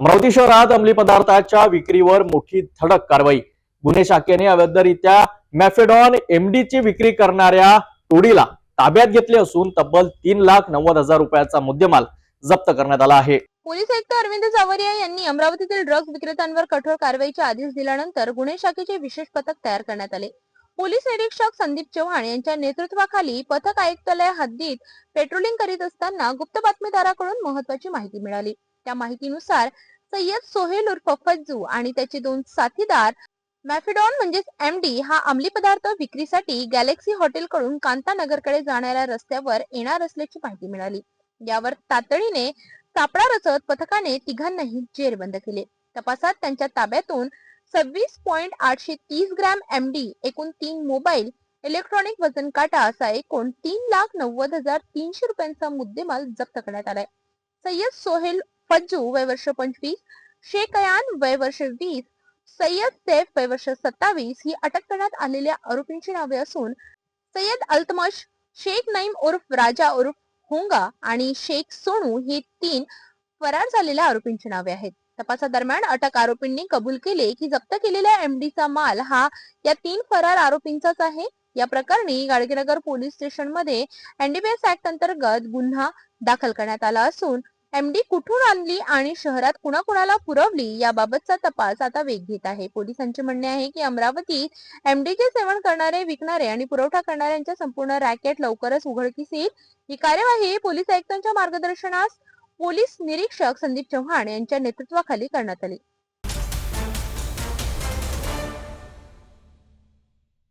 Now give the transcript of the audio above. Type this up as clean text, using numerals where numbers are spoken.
अमरावती शहरात अंमली पदार्थाच्या विक्रीवर मोठी धडक कारवाई। गुन्हे शाखेने अवैधरित्या मॅफेडॉन एमडी ची विक्री करणाऱ्या टोळीला ताब्यात घेतले असून तब्बल 3,90,000 रुपयाचा मुद्देमाल जप्त करण्यात आला आहे। पोलीस आयुक्त अरविंद जावरिया यांनी अमरावतीतील ड्रग्ज विक्रेत्यांवर कठोर कारवाईचे आदेश दिल्यानंतर गुन्हे शाखेचे विशेष पथक तयार करण्यात आले। पोलीस निरीक्षक संदीप चव्हाण यांच्या नेतृत्वाखाली पथक आयुक्तालय हद्दीत पेट्रोलिंग करीत असताना गुप्त बातमीदाराकडून महत्त्वाची माहिती मिळाली। त्या माहितीनुसार सय्यद सोहेल उर्फ फज्जू आणि त्याचे 2 साथीदार मॅफेडॉन म्हणजेच एमडी हा अंमली पदार्थ विक्रीसाठी गॅलेक्सी हॉटेल कडून कांतानगरकडे जाणाऱ्या रस्त्यावर येणार असल्याची माहिती मिळाली। यावर तातडीने सापळा रचत पथकाने तिघांनाही जेरबंद केले। तपासात त्यांच्या ताब्यातून 26.830 ग्रॅम एमडी, एकूण 3 मोबाईल, इलेक्ट्रॉनिक वजन काटा असा एकूण 3,90,300 रुपयांचा मुद्देमाल जप्त करण्यात आलाय। सय्यद सोहेल फज्जू वय वर्ष 25, शेख अयान वय वर्ष 20, सय्यद सैफ वय वर्ष 27 ही अटक करण्यात आलेल्या आरोपींची नावे असून सय्यद अल्तमश, शेख नईम उर्फ राजा उर्फ होंगा आणि शेख सोनू ही 3 फरार झालेल्या आरोपींची नावे आहेत। तपासादरम्यान अटक आरोपींनी कबूल केले की जप्त केलेल्या एमडीचा माल हा या 3 फरार आरोपींचाच आहे। या प्रकरणी गाडगेनगर पोलीस स्टेशन मध्ये एनडीपीएस ऍक्ट अंतर्गत गुन्हा दाखल करण्यात आला असून एमडी कुठून आणली आणि शहरात कुणाकुणाला पुरवली याबाबतचा तपास आता वेग घेत आहे। पोलिसांचे म्हणणे आहे की अमरावतीत एमडीचे सेवन करणारे, विकणारे आणि पुरवठा करणाऱ्यांच्या संपूर्ण रॅकेट लवकरच उघडकीस येईल। ही कार्यवाही पोलीस आयुक्तांच्या मार्गदर्शनास पोलीस निरीक्षक संदीप चव्हाण यांच्या नेतृत्वाखाली करण्यात आली।